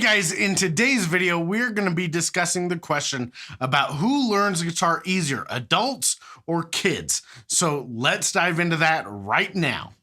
guys, in today's video, we're going to be discussing the question about who learns guitar easier, adults or kids. So let's dive into that right now.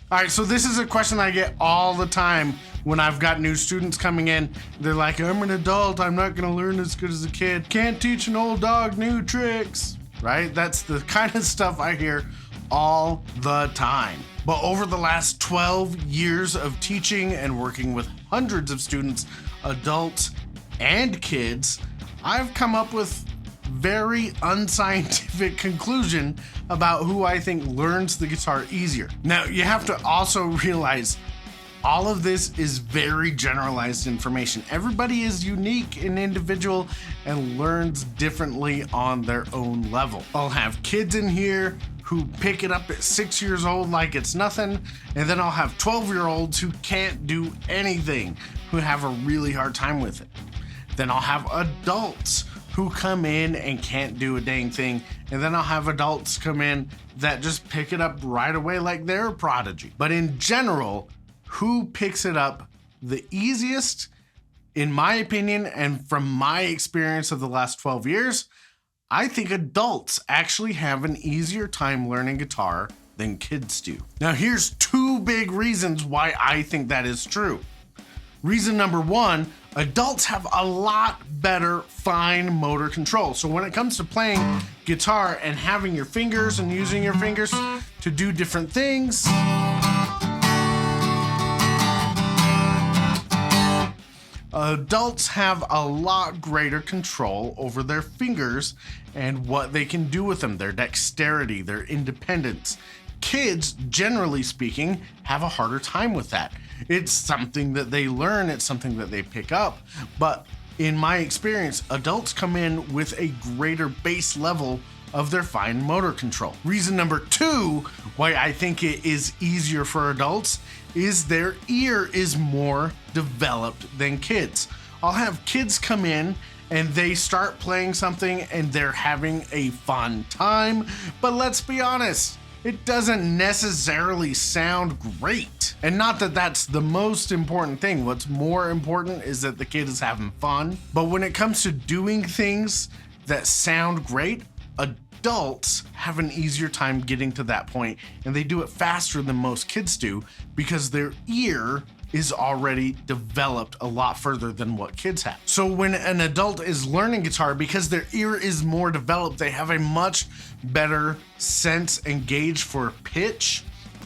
All right, so this is a question I get all the time when I've got new students coming in. They're like, I'm an adult, I'm not gonna learn as good as a kid. Can't teach an old dog new tricks, right? That's the kind of stuff I hear all the time. But over the last 12 years of teaching and working with hundreds of students, adults and kids, I've come up with very unscientific conclusion about who I think learns the guitar easier. Now, you have to also realize all of this is very generalized information. Everybody is unique and individual and learns differently on their own level. I'll have kids in here who pick it up at 6 years old like it's nothing, and then I'll have 12-year-olds who can't do anything, who have a really hard time with it. Then I'll have adults who come in and can't do a dang thing, and then I'll have adults come in that just pick it up right away like they're a prodigy. But in general, who picks it up the easiest, in my opinion, and from my experience of the last 12 years, I think adults actually have an easier time learning guitar than kids do. Now here's two big reasons why I think that is true. Reason number one, adults have a lot better fine motor control. So when it comes to playing guitar and having your fingers and using your fingers to do different things, adults have a lot greater control over their fingers and what they can do with them, their dexterity, their independence. Kids, generally speaking, have a harder time with that. It's something that they learn, it's something that they pick up, but in my experience, adults come in with a greater base level of their fine motor control. Reason number two why I think it is easier for adults is their ear is more developed than kids. I'll have kids come in and they start playing something and they're having a fun time, but let's be honest, it doesn't necessarily sound great. And not that that's the most important thing. What's more important is that the kid is having fun. But when it comes to doing things that sound great, adults have an easier time getting to that point, and they do it faster than most kids do because their ear is already developed a lot further than what kids have. So when an adult is learning guitar, because their ear is more developed, they have a much better sense and gauge for pitch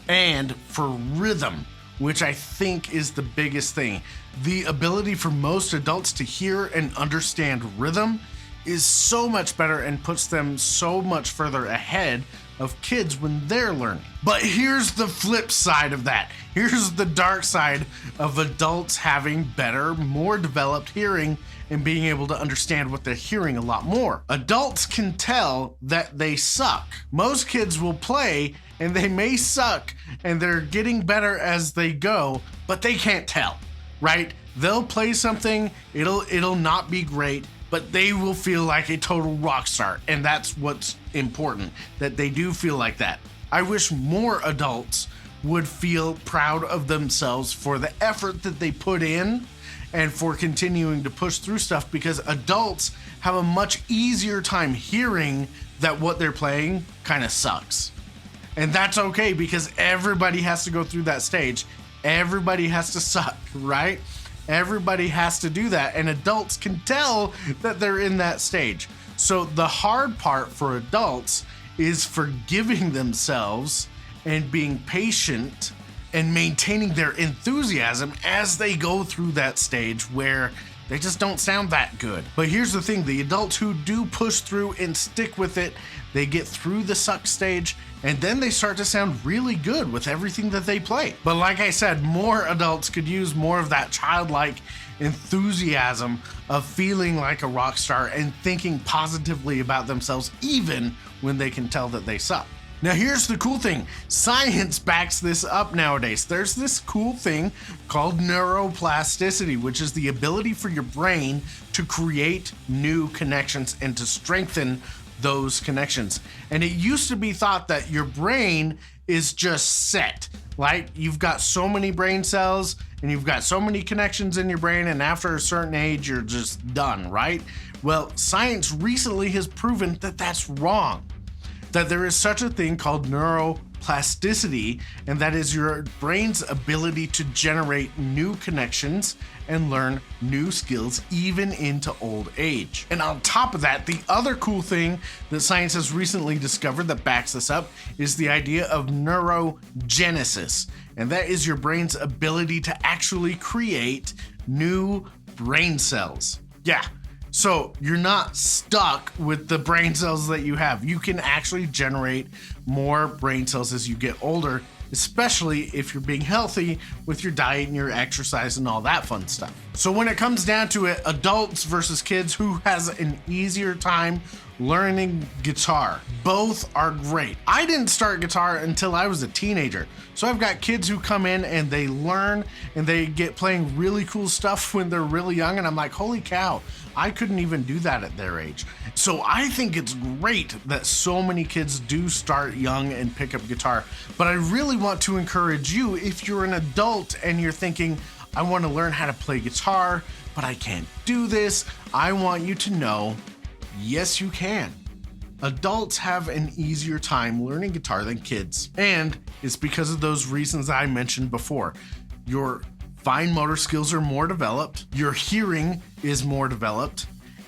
and for rhythm, which I think is the biggest thing. The ability for most adults to hear and understand rhythm is so much better and puts them so much further ahead of kids when they're learning. But here's the flip side of that. Here's the dark side of adults having better, more developed hearing and being able to understand what they're hearing a lot more. Adults can tell that they suck. Most kids will play and they may suck and they're getting better as they go, but they can't tell, right? They'll play something, it'll not be great, but they will feel like a total rock star, and that's what's important, that they do feel like that. I wish more adults would feel proud of themselves for the effort that they put in and for continuing to push through stuff, because adults have a much easier time hearing that what they're playing kind of sucks. And that's okay, because everybody has to go through that stage. Everybody has to suck, right? Everybody has to do that, and adults can tell that they're in that stage. So the hard part for adults is forgiving themselves and being patient and maintaining their enthusiasm as they go through that stage where they just don't sound that good. But here's the thing, the adults who do push through and stick with it, they get through the suck stage and then they start to sound really good with everything that they play. But like I said, more adults could use more of that childlike enthusiasm of feeling like a rock star and thinking positively about themselves even when they can tell that they suck. Now here's the cool thing, science backs this up nowadays. There's this cool thing called neuroplasticity, which is the ability for your brain to create new connections and to strengthen those connections. And it used to be thought that your brain is just set. Like, you've got so many brain cells and you've got so many connections in your brain, and after a certain age, you're just done, right? Well, science recently has proven that that's wrong. That there is such a thing called neuroplasticity, and that is your brain's ability to generate new connections and learn new skills even into old age. And on top of that, the other cool thing that science has recently discovered that backs this up is the idea of neurogenesis. And that is your brain's ability to actually create new brain cells. Yeah. So you're not stuck with the brain cells that you have. You can actually generate more brain cells as you get older, especially if you're being healthy with your diet and your exercise and all that fun stuff. So when it comes down to it, adults versus kids, who has an easier time learning guitar? Both are great. I didn't start guitar until I was a teenager. So I've got kids who come in and they learn and they get playing really cool stuff when they're really young, and I'm like, holy cow, I couldn't even do that at their age. So I think it's great that so many kids do start young and pick up guitar. But I really want to encourage you, if you're an adult and you're thinking, I want to learn how to play guitar, but I can't do this, I want you to know, yes, you can. Adults have an easier time learning guitar than kids, and it's because of those reasons I mentioned before. Your fine motor skills are more developed, your hearing is more developed,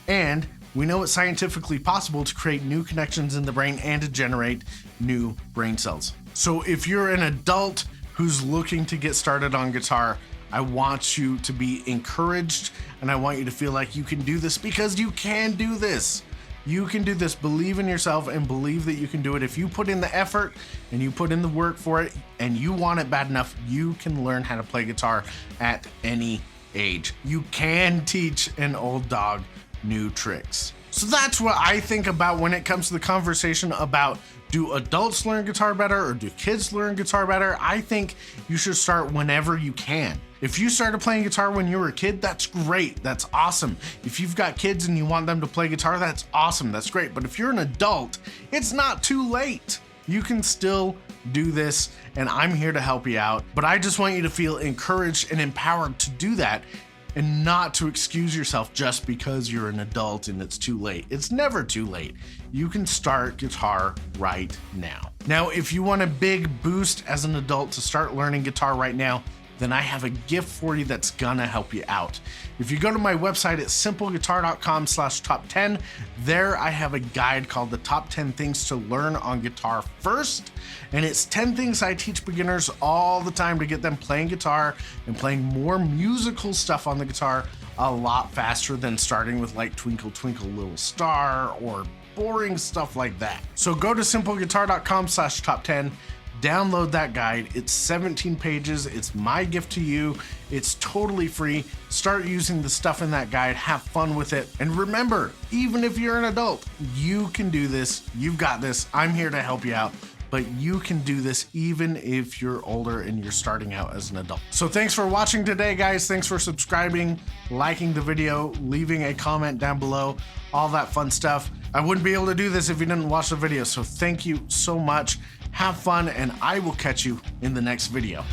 and we know it's scientifically possible to create new connections in the brain and to generate new brain cells. So if you're an adult who's looking to get started on guitar, I want you to be encouraged, and I want you to feel like you can do this, because you can do this. You can do this. Believe in yourself and believe that you can do it. If you put in the effort and you put in the work for it and you want it bad enough, you can learn how to play guitar at any age. You can teach an old dog new tricks. So that's what I think about when it comes to the conversation about, do adults learn guitar better or do kids learn guitar better? I think you should start whenever you can. If you started playing guitar when you were a kid, that's great. That's awesome. If you've got kids and you want them to play guitar, that's awesome. That's great. But if you're an adult, it's not too late. You can still do this, and I'm here to help you out. But I just want you to feel encouraged and empowered to do that, and not to excuse yourself just because you're an adult and it's too late. It's never too late. You can start guitar right now. Now, if you want a big boost as an adult to start learning guitar right now, then I have a gift for you that's gonna help you out. If you go to my website at simpleguitar.com/top10, there I have a guide called the top 10 things to learn on guitar first. And it's 10 things I teach beginners all the time to get them playing guitar and playing more musical stuff on the guitar a lot faster than starting with like Twinkle Twinkle Little Star or boring stuff like that. So go to simpleguitar.com/top10. Download that guide. It's 17 pages. It's my gift to you. It's totally free. Start using the stuff in that guide. Have fun with it. And remember, even if you're an adult, you can do this. You've got this. I'm here to help you out. But you can do this even if you're older and you're starting out as an adult. So thanks for watching today, guys. Thanks for subscribing, liking the video, leaving a comment down below, all that fun stuff. I wouldn't be able to do this if you didn't watch the video. So thank you so much. Have fun, and I will catch you in the next video.